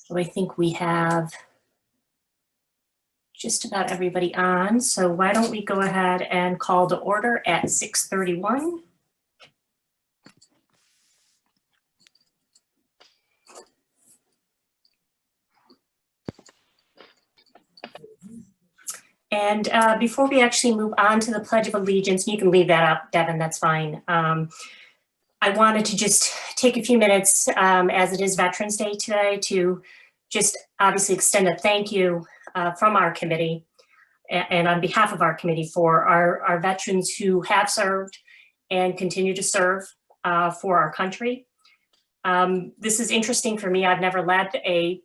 So I think we have just about everybody on. So why don't we go ahead and call to order at 6:31. And before we actually move on to the Pledge of Allegiance, you can leave that up, Devin, that's fine. I wanted to just take a few minutes, as it is Veterans Day today, to just obviously extend a thank you from our committee and on behalf of our committee for our veterans who have served and continue to serve for our country. This is interesting for me. I've never led a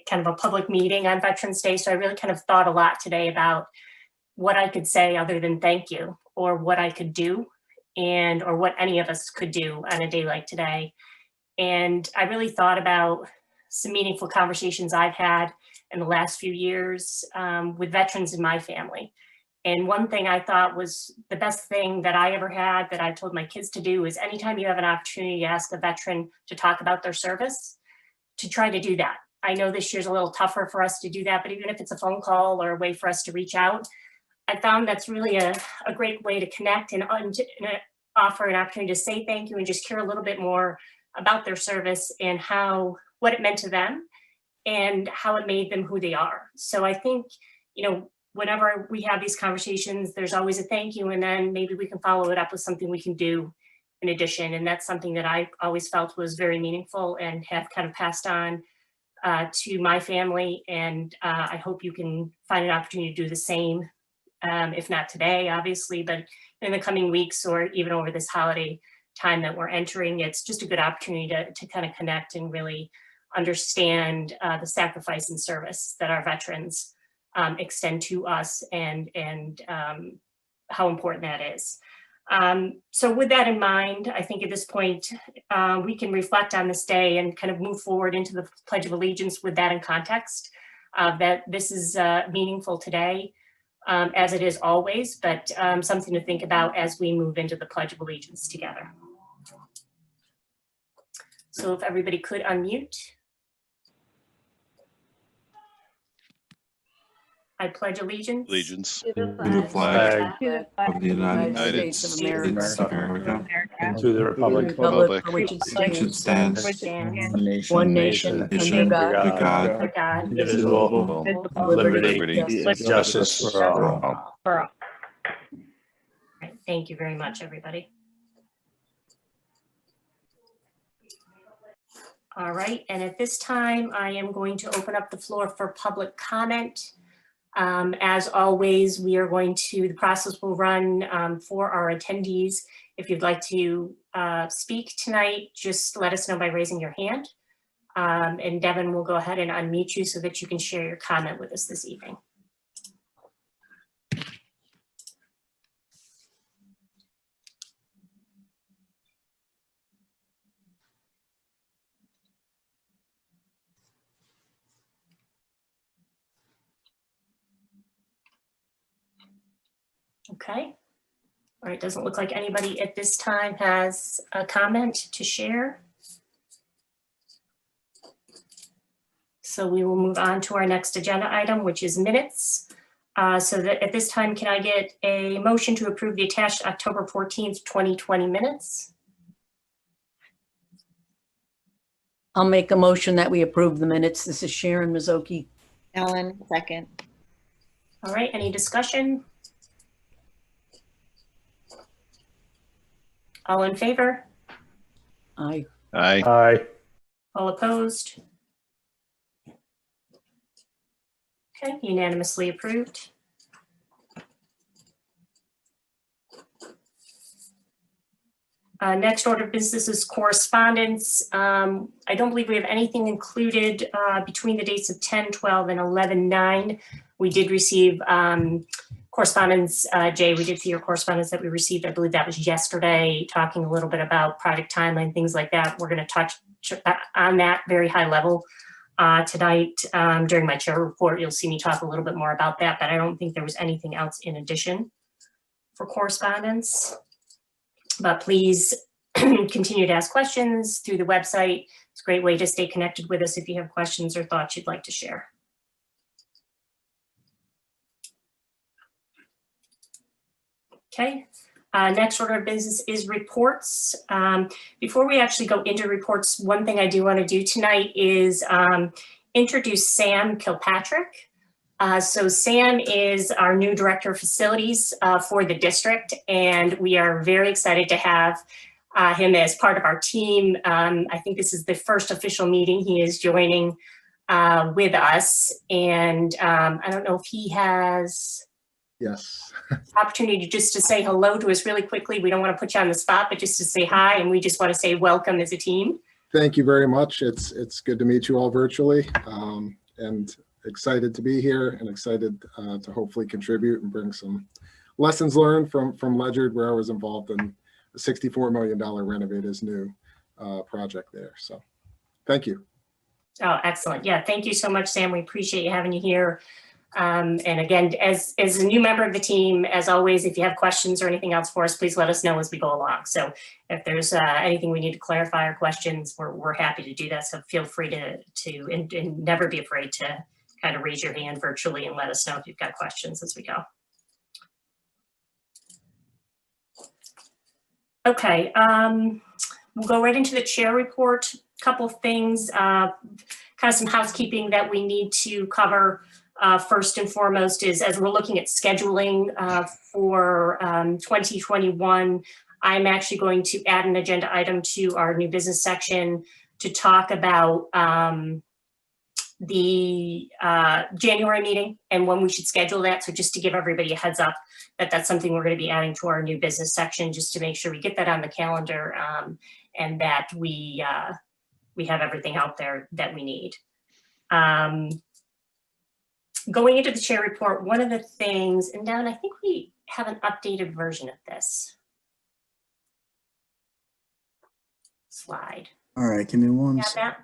kind of a public meeting on Veterans Day, so I really kind of thought a lot today about what I could say other than thank you, or what I could do, and or what any of us could do on a day like today. And I really thought about some meaningful conversations I've had in the last few years with veterans in my family. And one thing I thought was the best thing that I ever had that I told my kids to do is anytime you have an opportunity to ask a veteran to talk about their service, to try to do that. I know this year's a little tougher for us to do that, but even if it's a phone call or a way for us to reach out, I found that's really a great way to connect and offer an opportunity to say thank you and just care a little bit more about their service and what it meant to them and how it made them who they are. So I think, whenever we have these conversations, there's always a thank you, and then maybe we can follow it up with something we can do in addition. And that's something that I always felt was very meaningful and have kind of passed on to my family. And I hope you can find an opportunity to do the same, if not today, obviously, but in the coming weeks or even over this holiday time that we're entering. It's just a good opportunity to kind of connect and really understand the sacrifice and service that our veterans extend to us and how important that is. So with that in mind, I think at this point, we can reflect on this day and kind of move forward into the Pledge of Allegiance with that in context, that this is meaningful today, as it is always, but something to think about as we move into the Pledge of Allegiance together. So if everybody could unmute. I pledge allegiance to the flag of the United States States of America, and to the republic for which which stands one nation under God, under God, indivisible, with liberty and justice for all. Right, thank you very much, everybody. All right, and at this time, I am going to open up the floor for public comment. As always, the process will run for our attendees. If you'd like to speak tonight, just let us know by raising your hand. And Devin will go ahead and unmute you so that you can share your comment with us this evening. Okay. All right, doesn't look like anybody at this time has a comment to share. So we will move on to our next agenda item, which is minutes. So that at this time, can I get a motion to approve the attached October 14th, 2020 minutes? I'll make a motion that we approve the minutes. This is Sharon Mazzocchi. Ellen, second. All right, any discussion? All in favor? Aye. Aye. All opposed? Okay, unanimously approved. Next order of business is correspondence. I don't believe we have anything included between the dates of 10/12 and 11/9. We did receive correspondence, Jay, we did see your correspondence that we received. I believe that was yesterday, talking a little bit about project timeline, things like that. We're going to touch on that very high level tonight. During my chair report, you'll see me talk a little bit more about that, but I don't think there was anything else in addition for correspondence. But please continue to ask questions through the website. It's a great way to stay connected with us if you have questions or thoughts you'd like to share. Okay, next order of business is reports. Before we actually go into reports, one thing I do want to do tonight is introduce Sam Kilpatrick. So Sam is our new Director of Facilities for the district, and we are very excited to have him as part of our team. I think this is the first official meeting he is joining with us, and I don't know if he has Yes. opportunity just to say hello to us really quickly. We don't want to put you on the spot, but just to say hi, and we just want to say welcome as a team. Thank you very much. It's good to meet you all virtually, and excited to be here and excited to hopefully contribute and bring some lessons learned from Ledyard, where I was involved in a $64 million renovate is new project there. So thank you. Oh, excellent. Yeah, thank you so much, Sam. We appreciate you having you here. And again, as a new member of the team, as always, if you have questions or anything else for us, please let us know as we go along. So if there's anything we need to clarify or questions, we're happy to do that. So feel free and never be afraid to kind of raise your hand virtually and let us know if you've got questions as we go. Okay, we'll go right into the chair report. Couple of things, kind of some housekeeping that we need to cover. First and foremost is, as we're looking at scheduling for 2021, I'm actually going to add an agenda item to our new business section to talk about the January meeting and when we should schedule that. So just to give everybody a heads up that that's something we're going to be adding to our new business section, just to make sure we get that on the calendar and that we have everything out there that we need. Going into the chair report, one of the things, and Devin, I think we have an updated version of this slide. All right, give me one. Got that?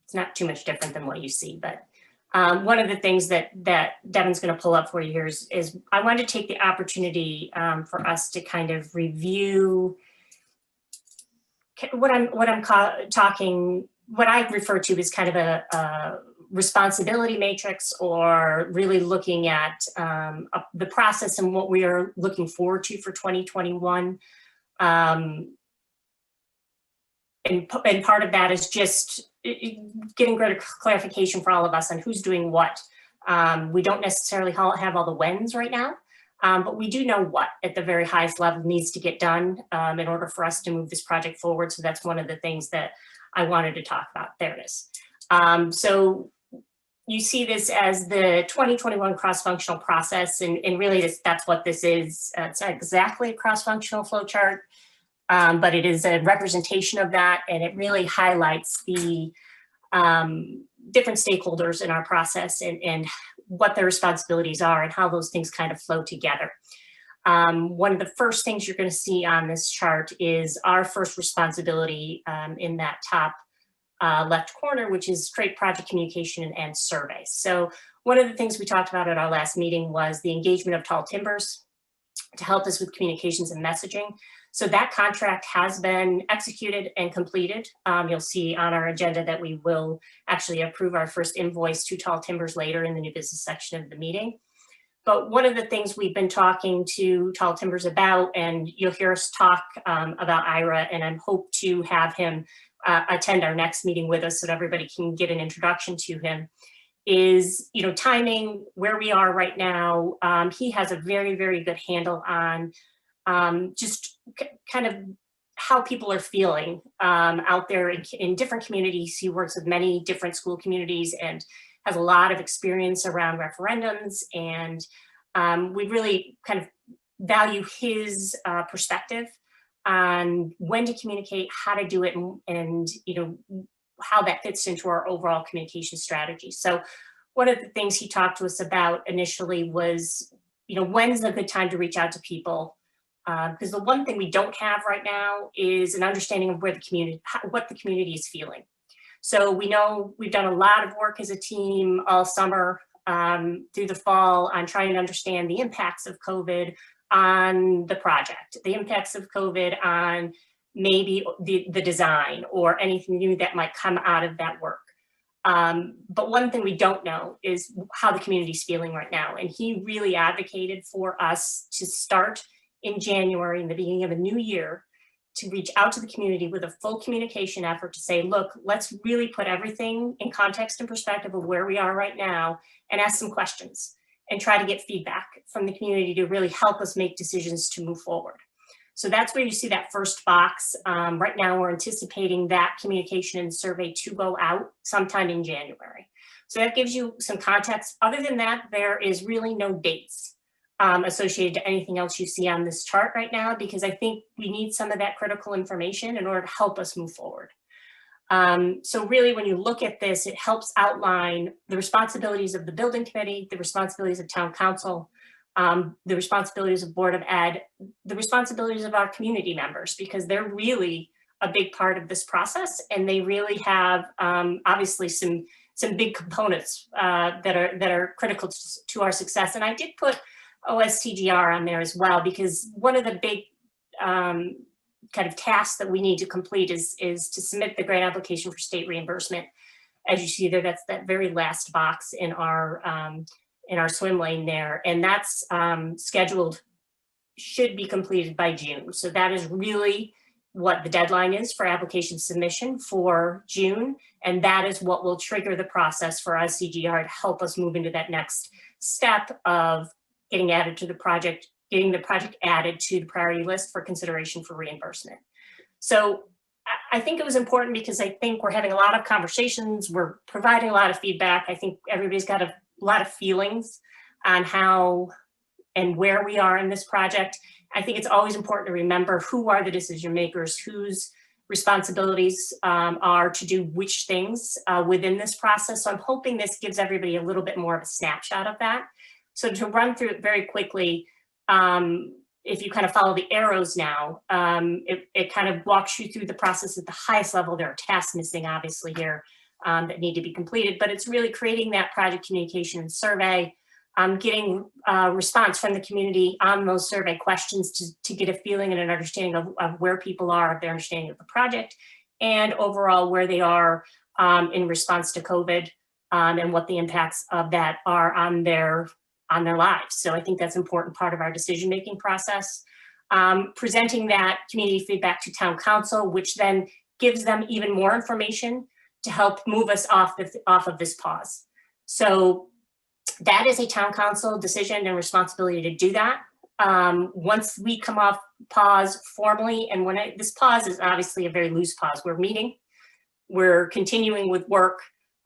It's not too much different than what you see, but one of the things that Devin's going to pull up for you here is I wanted to take the opportunity for us to kind of review what I refer to as kind of a responsibility matrix, or really looking at the process and what we are looking forward to for 2021. And part of that is just getting greater clarification for all of us on who's doing what. We don't necessarily have all the whens right now, but we do know what at the very highest level needs to get done in order for us to move this project forward. So that's one of the things that I wanted to talk about. There it is. So you see this as the 2021 cross-functional process, and really that's what this is. It's not exactly a cross-functional flow chart, but it is a representation of that, and it really highlights the different stakeholders in our process and what their responsibilities are and how those things kind of flow together. One of the first things you're going to see on this chart is our first responsibility in that top left corner, which is straight project communication and surveys. So one of the things we talked about at our last meeting was the engagement of Tall Timbers to help us with communications and messaging. So that contract has been executed and completed. You'll see on our agenda that we will actually approve our first invoice to Tall Timbers later in the new business section of the meeting. But one of the things we've been talking to Tall Timbers about, and you'll hear us talk about Ira, and I hope to have him attend our next meeting with us so that everybody can get an introduction to him, is, timing, where we are right now. He has a very, very good handle on just kind of how people are feeling out there in different communities. He works with many different school communities and has a lot of experience around referendums, and we really kind of value his perspective on when to communicate, how to do it, and how that fits into our overall communication strategy. So one of the things he talked to us about initially was, when's a good time to reach out to people? Because the one thing we don't have right now is an understanding of where the community, what the community is feeling. So we know we've done a lot of work as a team all summer through the fall on trying to understand the impacts of COVID on the project, the impacts of COVID on maybe the design or anything new that might come out of that work. But one thing we don't know is how the community's feeling right now. And he really advocated for us to start in January, in the beginning of a new year, to reach out to the community with a full communication effort to say, look, let's really put everything in context and perspective of where we are right now and ask some questions and try to get feedback from the community to really help us make decisions to move forward. So that's where you see that first box. Right now, we're anticipating that communication and survey to go out sometime in January. So that gives you some context. Other than that, there is really no dates associated to anything else you see on this chart right now, because I think we need some of that critical information in order to help us move forward. So really, when you look at this, it helps outline the responsibilities of the building committee, the responsibilities of town council, the responsibilities of Board of Ed, the responsibilities of our community members, because they're really a big part of this process, and they really have obviously some big components that are critical to our success. And I did put OSTGR on there as well, because one of the big kind of tasks that we need to complete is to submit the grant application for state reimbursement. As you see there, that's that very last box in our swim lane there, and that's scheduled, should be completed by June. So that is really what the deadline is for application submission for June, and that is what will trigger the process for OSTGR to help us move into that next step of getting added to the project, getting the project added to the priority list for consideration for reimbursement. So I think it was important because I think we're having a lot of conversations, we're providing a lot of feedback. I think everybody's got a lot of feelings on how and where we are in this project. I think it's always important to remember who are the decision makers, whose responsibilities are to do which things within this process. So I'm hoping this gives everybody a little bit more of a snapshot of that. So to run through it very quickly, if you kind of follow the arrows now, it kind of walks you through the process at the highest level. There are tasks missing obviously here that need to be completed, but it's really creating that project communication and survey, getting a response from the community on those survey questions to get a feeling and an understanding of where people are, of their understanding of the project, and overall where they are in response to COVID and what the impacts of that are on their lives. So I think that's an important part of our decision-making process. Presenting that community feedback to town council, which then gives them even more information to help move us off of this pause. So that is a town council decision and responsibility to do that. Once we come off pause formally, and this pause is obviously a very loose pause. We're meeting, we're continuing with work.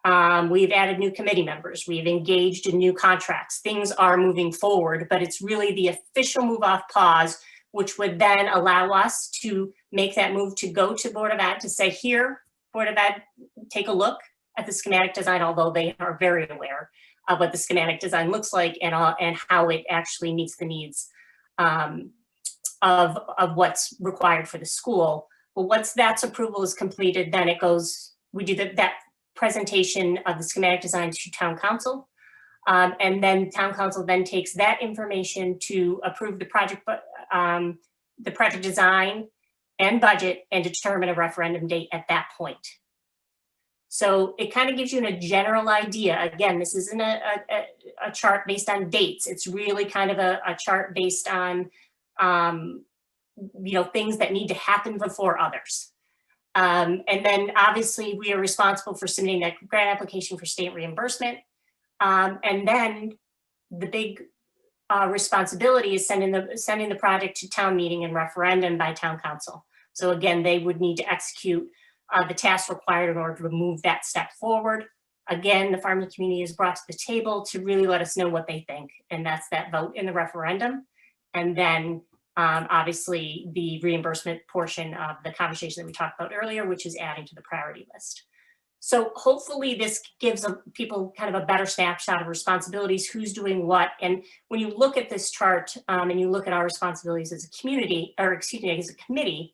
We've added new committee members. We've engaged in new contracts. Things are moving forward, but it's really the official move off pause, which would then allow us to make that move to go to Board of Ed to say, here, Board of Ed, take a look at the schematic design, although they are very aware of what the schematic design looks like and how it actually meets the needs of what's required for the school. But once that's approval is completed, then it goes, we do that presentation of the schematic design to town council. And then town council then takes that information to approve the project design and budget and determine a referendum date at that point. So it kind of gives you a general idea. Again, this isn't a chart based on dates. It's really kind of a chart based on things that need to happen before others. And then obviously we are responsible for submitting that grant application for state reimbursement. And then the big responsibility is sending the project to town meeting and referendum by town council. So again, they would need to execute the tasks required in order to move that step forward. Again, the farming community is brought to the table to really let us know what they think. And that's that vote in the referendum. And then obviously the reimbursement portion of the conversation that we talked about earlier, which is adding to the priority list. So hopefully this gives people kind of a better snapshot of responsibilities, who's doing what. And when you look at this chart and you look at our responsibilities as a community, or excuse me, as a committee,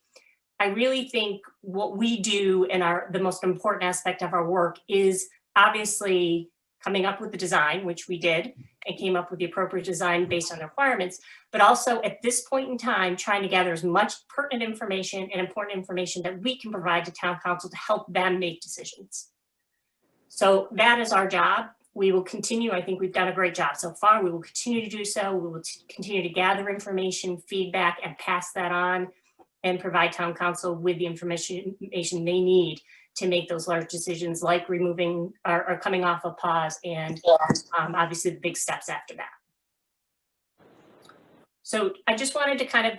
I really think what we do and the most important aspect of our work is obviously coming up with the design, which we did, and came up with the appropriate design based on the requirements, but also at this point in time, trying to gather as much pertinent information and important information that we can provide to town council to help them make decisions. So that is our job. We will continue. I think we've done a great job so far. We will continue to do so. We will continue to gather information, feedback, and pass that on and provide town council with the information they need to make those large decisions like removing or coming off a pause and obviously the big steps after that. So I just wanted to kind of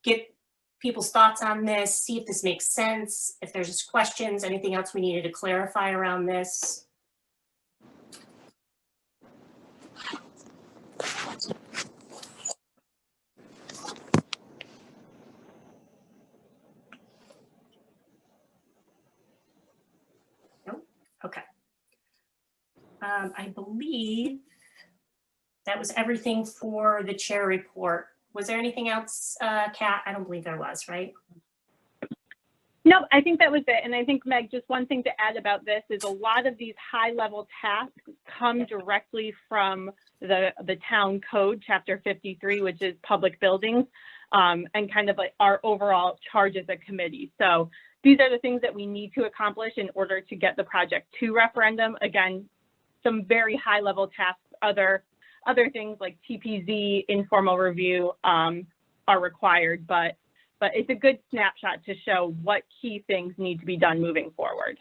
get people's thoughts on this, see if this makes sense, if there's just questions, anything else we needed to clarify around this. Okay. I believe that was everything for the chair report. Was there anything else, Kat? I don't believe there was, right? No, I think that was it. And I think, Meg, just one thing to add about this is a lot of these high-level tasks come directly from the town code, chapter 53, which is public buildings, and kind of like our overall charge as a committee. So these are the things that we need to accomplish in order to get the project to referendum. Again, some very high-level tasks, other things like TPZ, informal review are required, but it's a good snapshot to show what key things need to be done moving forward.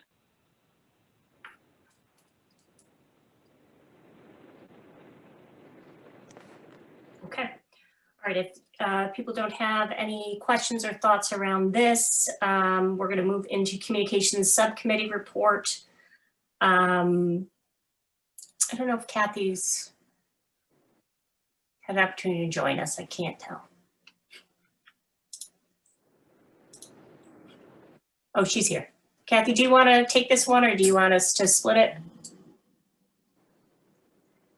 Okay. All right. If people don't have any questions or thoughts around this, we're going to move into communications subcommittee report. I don't know if Kathy's had an opportunity to join us. I can't tell. Oh, she's here. Kathy, do you want to take this one or do you want us to split it?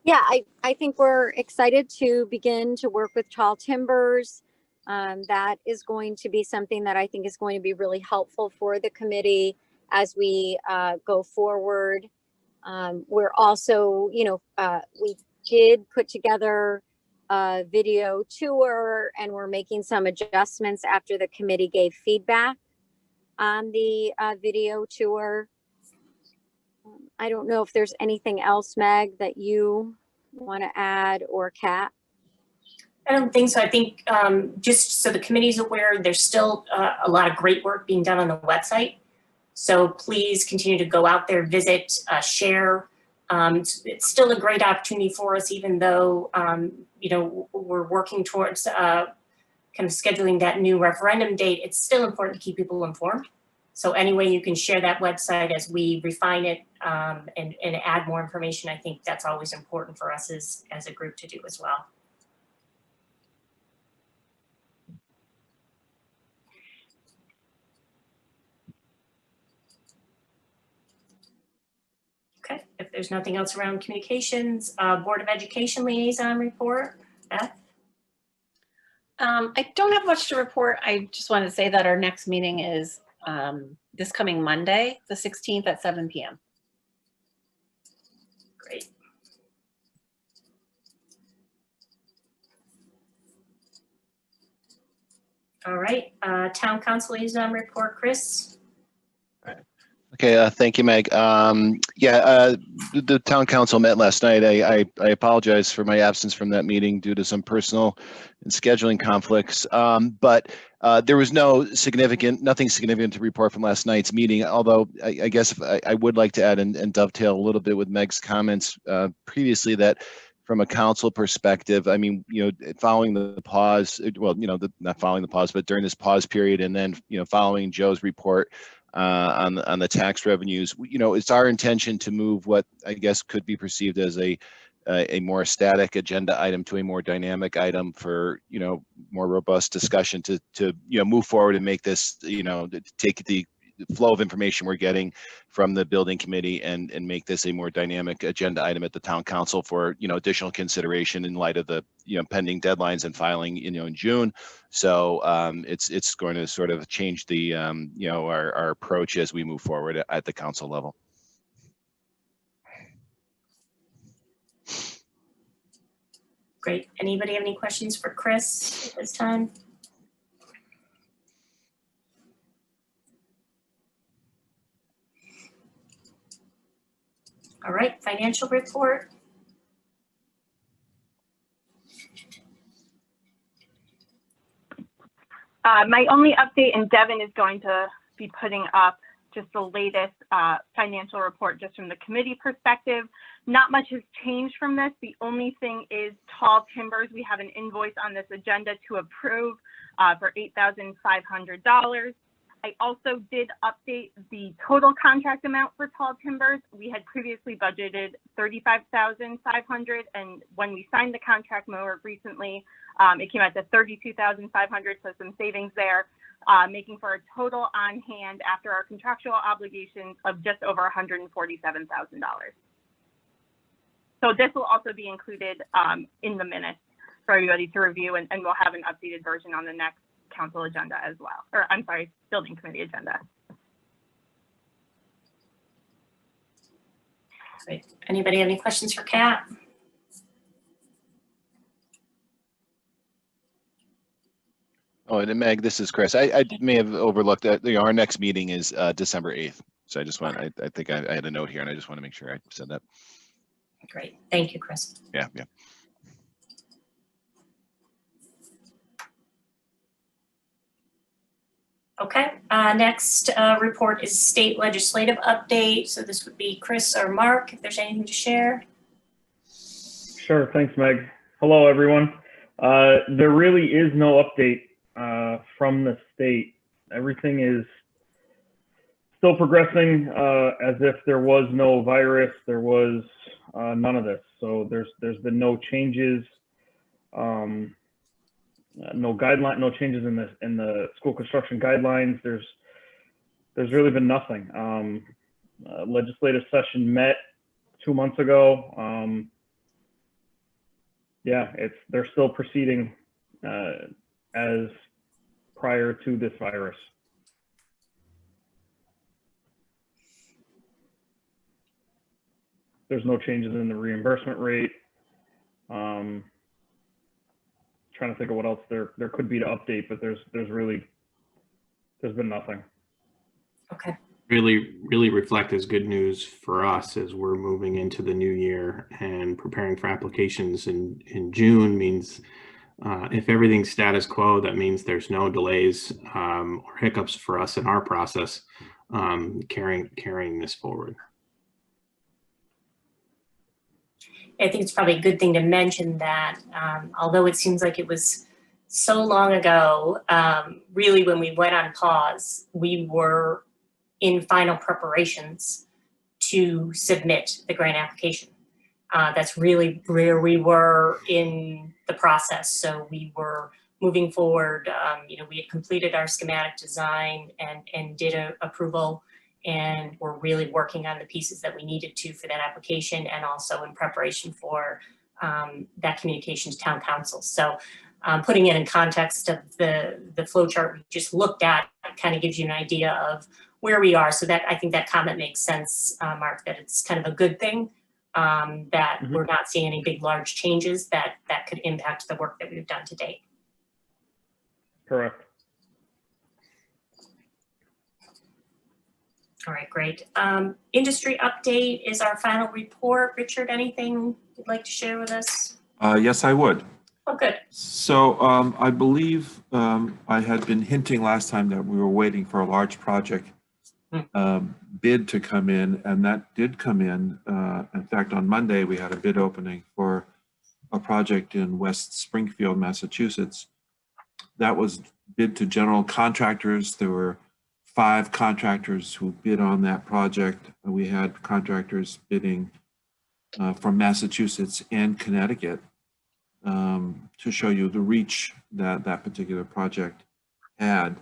Yeah, I think we're excited to begin to work with Tall Timbers. That is going to be something that I think is going to be really helpful for the committee as we go forward. We're also, we did put together a video tour and we're making some adjustments after the committee gave feedback on the video tour. I don't know if there's anything else, Meg, that you want to add, or Kat? I don't think so. I think just so the committee's aware, there's still a lot of great work being done on the website. So please continue to go out there, visit, share. It's still a great opportunity for us, even though, we're working towards kind of scheduling that new referendum date. It's still important to keep people informed. So any way you can share that website as we refine it and add more information, I think that's always important for us as a group to do as well. Okay, if there's nothing else around communications, Board of Education liaison report, Beth? I don't have much to report. I just wanted to say that our next meeting is this coming Monday, the 16th at 7 p.m. Great. All right, town council liaison report, Chris. Okay, thank you, Meg. The town council met last night. I apologize for my absence from that meeting due to some personal and scheduling conflicts. But there was nothing significant to report from last night's meeting, although I guess I would like to add and dovetail a little bit with Meg's comments previously that from a council perspective, I mean, following the pause, well, not following the pause, but during this pause period and then, following Joe's report, on the tax revenues, it's our intention to move what I guess could be perceived as a more static agenda item to a more dynamic item for more robust discussion to move forward and make this to take the flow of information we're getting from the building committee and make this a more dynamic agenda item at the town council for additional consideration in light of the pending deadlines and filing in June. So it's going to sort of change the our approach as we move forward at the council level. Great. Anybody have any questions for Chris at this time? All right, financial report. My only update, and Devin is going to be putting up just the latest financial report just from the committee perspective. Not much has changed from this. The only thing is Tall Timbers. We have an invoice on this agenda to approve for $8,500. I also did update the total contract amount for Tall Timbers. We had previously budgeted $35,500, and when we signed the contract more recently, it came out to $32,500, so some savings there, making for a total on hand after our contractual obligations of just over $147,000. So this will also be included in the minutes for everybody to review, and we'll have an updated version on the next council agenda as well, or I'm sorry, building committee agenda. Great. Anybody have any questions for Kat? Oh, and Meg, this is Chris. I may have overlooked that. Our next meeting is December 8th. So I just want, I think I had a note here and I just want to make sure I said that. Great. Thank you, Chris. Yeah. Okay, next report is state legislative update. So this would be Chris or Mark, if there's anything to share. Sure, thanks, Meg. Hello, everyone. There really is no update from the state. Everything is still progressing as if there was no virus, there was none of this. So there's been no changes. No changes in the school construction guidelines. There's really been nothing. Legislative session met 2 months ago. Yeah, they're still proceeding as prior to this virus. There's no changes in the reimbursement rate. Trying to think of what else there could be to update, but there's been nothing. Okay. Really reflect as good news for us as we're moving into the new year and preparing for applications in June means if everything's status quo, that means there's no delays or hiccups for us in our process carrying this forward. I think it's probably a good thing to mention that although it seems like it was so long ago, really when we went on pause, we were in final preparations to submit the grant application. That's really where we were in the process. So we were moving forward. We had completed our schematic design and did an approval, and we're really working on the pieces that we needed to for that application, and also in preparation for that communication to town council. So putting it in context of the flow chart we just looked at kind of gives you an idea of where we are. So that I think that comment makes sense, Mark, that it's kind of a good thing that we're not seeing any big, large changes that could impact the work that we've done to date. Correct. All right, great. Industry update is our final report. Richard, anything you'd like to share with us? Yes, I would. Oh, good. So I believe I had been hinting last time that we were waiting for a large project bid to come in, and that did come in. In fact, on Monday, we had a bid opening for a project in West Springfield, Massachusetts. That was bid to general contractors. There were 5 contractors who bid on that project. We had contractors bidding from Massachusetts and Connecticut to show you the reach that that particular project had.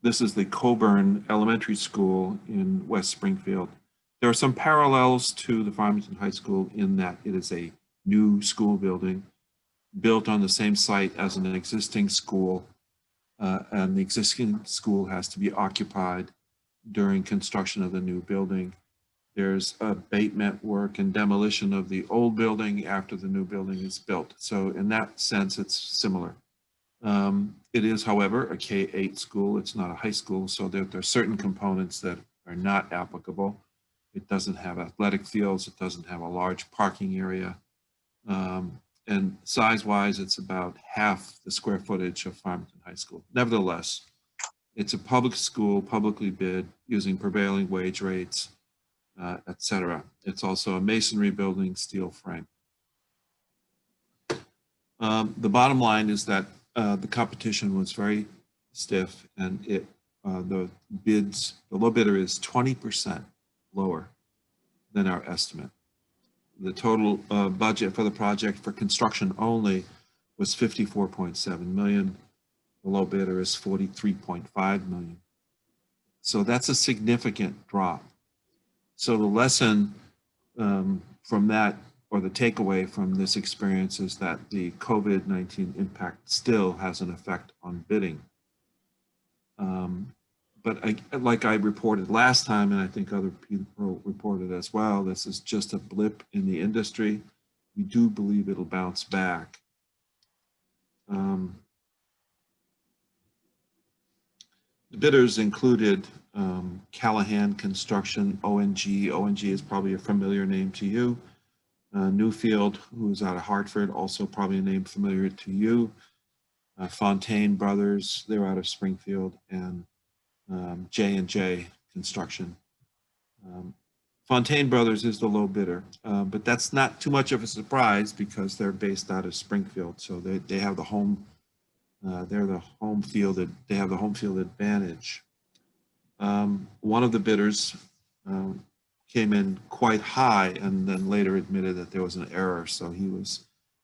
This is the Coburn Elementary School in West Springfield. There are some parallels to the Farmington High School in that it is a new school building built on the same site as an existing school. And the existing school has to be occupied during construction of the new building. There's abatement work and demolition of the old building after the new building is built. So in that sense, it's similar. It is, however, a K-8 school. It's not a high school, so there are certain components that are not applicable. It doesn't have athletic fields. It doesn't have a large parking area. And size-wise, it's about half the square footage of Farmington High School. Nevertheless, it's a public school, publicly bid, using prevailing wage rates, et cetera. It's also a masonry building, steel frame. The bottom line is that the competition was very stiff, and the low bidder is 20% lower than our estimate. The total budget for the project for construction only was $54.7 million. The low bidder is $43.5 million. So that's a significant drop. So the lesson from that, or the takeaway from this experience, is that the COVID-19 impact still has an effect on bidding. But like I reported last time, and I think other people reported as well, this is just a blip in the industry. We do believe it'll bounce back. The bidders included Callahan Construction, ONG. ONG is probably a familiar name to you. Newfield, who's out of Hartford, also probably a name familiar to you. Fontaine Brothers, they're out of Springfield, and J&J Construction. Fontaine Brothers is the low bidder, but that's not too much of a surprise because they're based out of Springfield, so they have the home. They're the home field. They have the home field advantage. One of the bidders came in quite high, and then later admitted that there was an error, so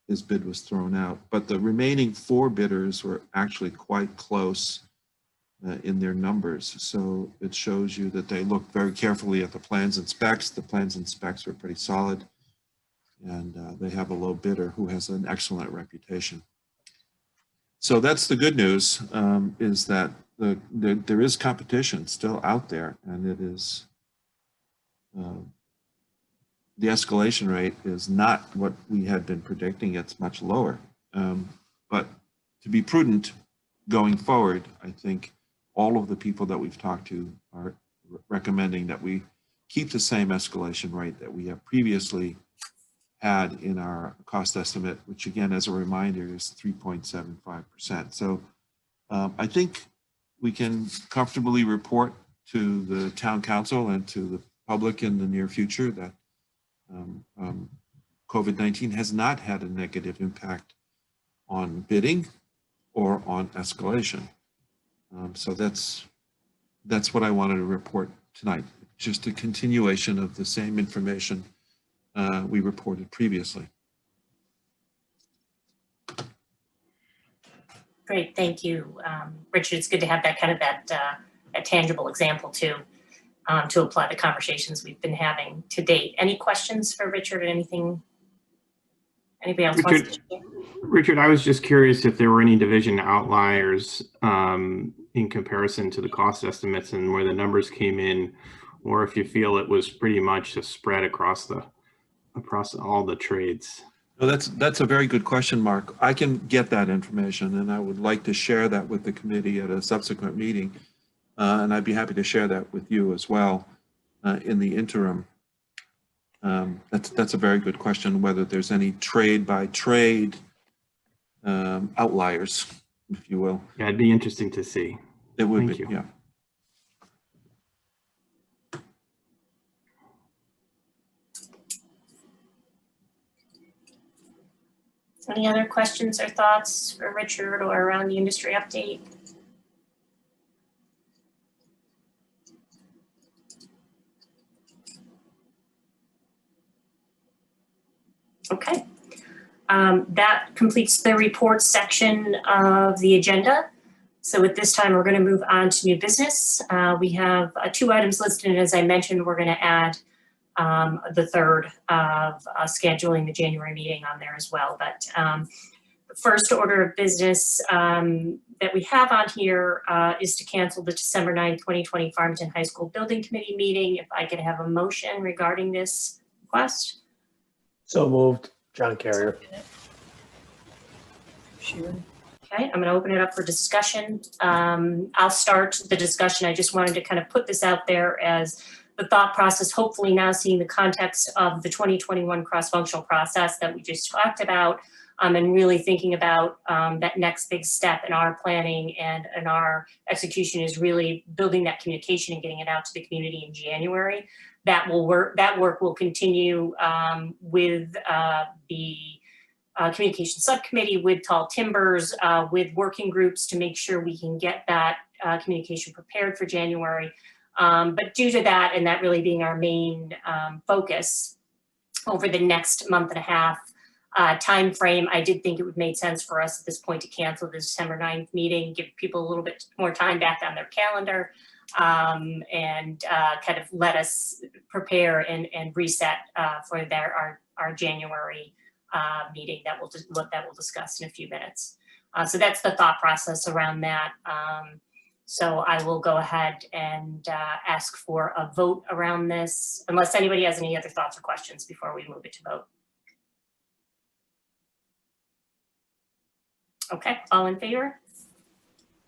his bid was thrown out. But the remaining 4 bidders were actually quite close in their numbers. So it shows you that they looked very carefully at the plans and specs. The plans and specs were pretty solid, and they have a low bidder who has an excellent reputation. So that's the good news, is that there is competition still out there, and it is, the escalation rate is not what we had been predicting. It's much lower. But to be prudent going forward, I think all of the people that we've talked to are recommending that we keep the same escalation rate that we have previously had in our cost estimate, which again, as a reminder, is 3.75%. So I think we can comfortably report to the town council and to the public in the near future that COVID-19 has not had a negative impact on bidding or on escalation. So that's what I wanted to report tonight. Just a continuation of the same information we reported previously. Great, thank you, Richard. It's good to have that kind of a tangible example to apply the conversations we've been having to date. Any questions for Richard or anything? Anybody else wants to share? Richard, I was just curious if there were any division outliers in comparison to the cost estimates and where the numbers came in, or if you feel it was pretty much a spread across all the trades. Well, that's a very good question, Mark. I can get that information, and I would like to share that with the committee at a subsequent meeting, and I'd be happy to share that with you as well in the interim. That's a very good question, whether there's any trade by trade outliers, if you will. Yeah, it'd be interesting to see. It would Thank be, you. yeah. Any other questions or thoughts for Richard or around the industry update? Okay. That completes the report section of the agenda. So at this time, we're going to move on to new business. We have 2 items listed, and as I mentioned, we're going to add the third of scheduling the January meeting on there as well. But first order of business that we have on here is to cancel the December 9th, 2020 Farmington High School Building Committee meeting. If I could have a motion regarding this request. So moved. John Carrier. Sharon? Okay, I'm going to open it up for discussion. I'll start the discussion. I just wanted to kind of put this out there as the thought process, hopefully now seeing the context of the 2021 cross-functional process that we just talked about, and really thinking about that next big step in our planning and in our execution is really building that communication and getting it out to the community in January. That work will continue with the communication subcommittee, with Tall Timbers, with working groups to make sure we can get that communication prepared for January. But due to that, and that really being our main focus over the next month and a half time frame, I did think it would make sense for us at this point to cancel the December 9th meeting, give people a little bit more time back on their calendar, and kind of let us prepare and reset for our January meeting that we'll discuss in a few minutes. So that's the thought process around that. So I will go ahead and ask for a vote around this, unless anybody has any other thoughts or questions before we move it to vote. Okay, all in favor?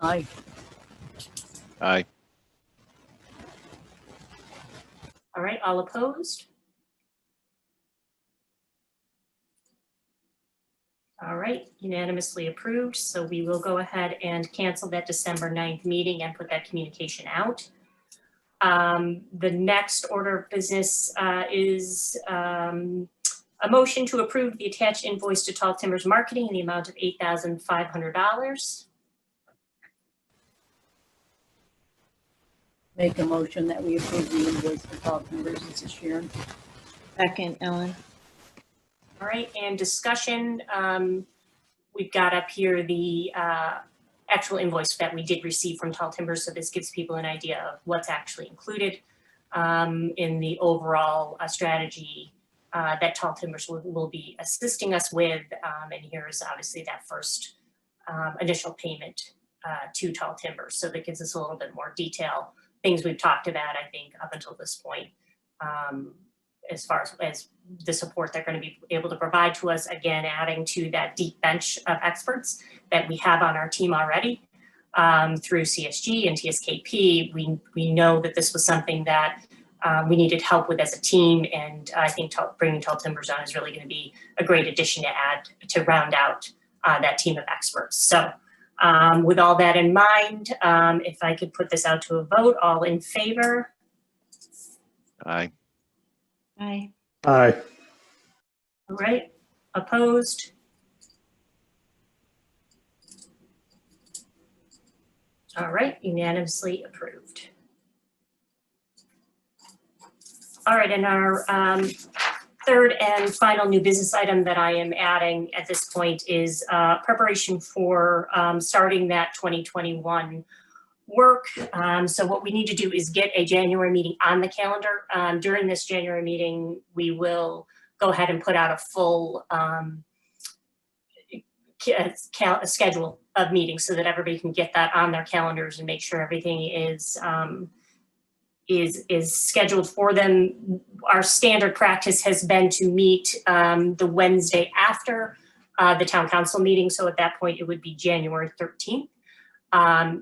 Aye. Aye. All right, all opposed? All right, unanimously approved. So we will go ahead and cancel that December 9th meeting and put that communication out. The next order of business is a motion to approve the attached invoice to Tall Timbers Marketing in the amount of $8,500. Make a motion that we approve the invoice for Tall Timbers. This is Sharon. Second, Ellen. All right, and discussion. We've got up here the actual invoice that we did receive from Tall Timbers, so this gives people an idea of what's actually included in the overall strategy that Tall Timbers will be assisting us with. And here's obviously that first initial payment to Tall Timbers. So that gives us a little bit more detail, things we've talked about, I think, up until this point. As far as the support they're going to be able to provide to us, again, adding to that deep bench of experts that we have on our team already through CSG and TSKP. We know that this was something that we needed help with as a team, and I think bringing Tall Timbers on is really going to be a great addition to add to round out that team of experts. So with all that in mind, if I could put this out to a vote, all in favor? Aye. Aye. Aye. All right, opposed? All right, unanimously approved. All right, and our third and final new business item that I am adding at this point is preparation for starting that 2021 work. So what we need to do is get a January meeting on the calendar. During this January meeting, we will go ahead and put out a full schedule of meetings so that everybody can get that on their calendars and make sure everything is scheduled for them. Our standard practice has been to meet the Wednesday after the town council meeting. So at that point, it would be January 13th.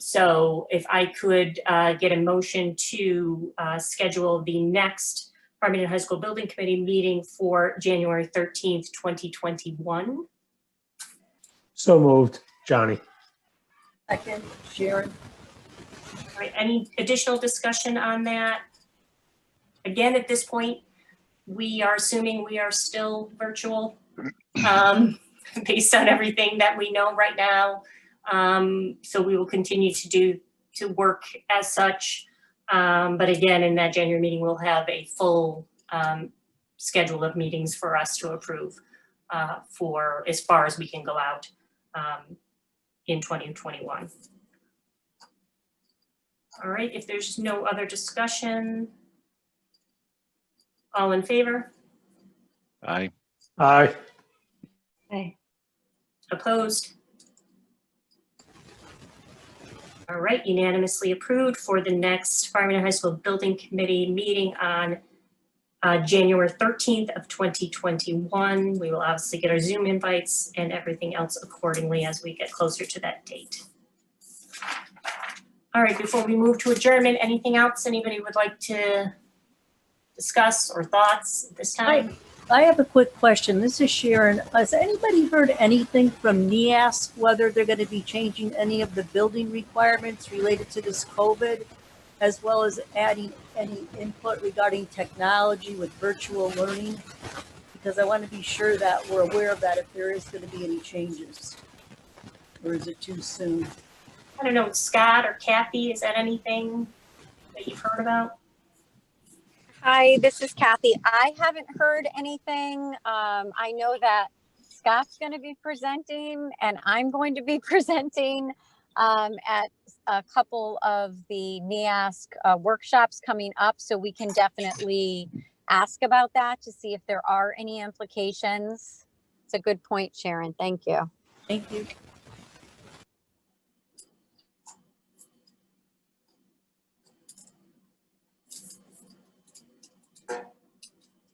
So if I could get a motion to schedule the next Farmington High School Building Committee meeting for January 13th, 2021. So moved. Johnny. Second, Sharon. All right, any additional discussion on that? Again, at this point, we are assuming we are still virtual based on everything that we know right now. So we will continue to work as such. But again, in that January meeting, we'll have a full schedule of meetings for us to approve for as far as we can go out in 2021. All right, if there's no other discussion, all in favor? Aye. Aye. Aye. Opposed? All right, unanimously approved for the next Farmington High School Building Committee meeting on January 13th of 2021. We will obviously get our Zoom invites and everything else accordingly as we get closer to that date. All right, before we move to adjournment, anything else anybody would like to discuss or thoughts at this time? I have a quick question. This is Sharon. Has anybody heard anything from NEASC, whether they're going to be changing any of the building requirements related to this COVID, as well as adding any input regarding technology with virtual learning? Because I want to be sure that we're aware of that if there is going to be any changes. Or is it too soon? I don't know, Scott or Kathy, is that anything that you've heard about? Hi, this is Kathy. I haven't heard anything. I know that Scott's going to be presenting and I'm going to be presenting at a couple of the NEASC workshops coming up. So we can definitely ask about that to see if there are any implications. It's a good point, Sharon. Thank you. Thank you.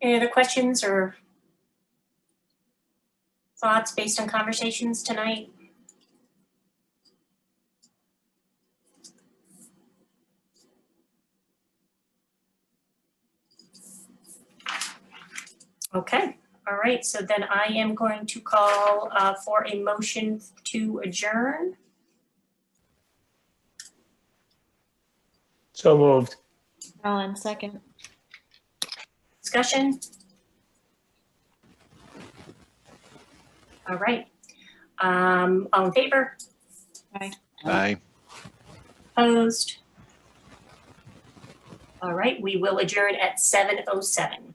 Any other questions or thoughts based on conversations tonight? Okay, all right, so then I am going to call for a motion to adjourn. So moved. Ellen, second. Discussion? All right. All in favor? Aye. Aye. Opposed? All right, we will adjourn at 7:07.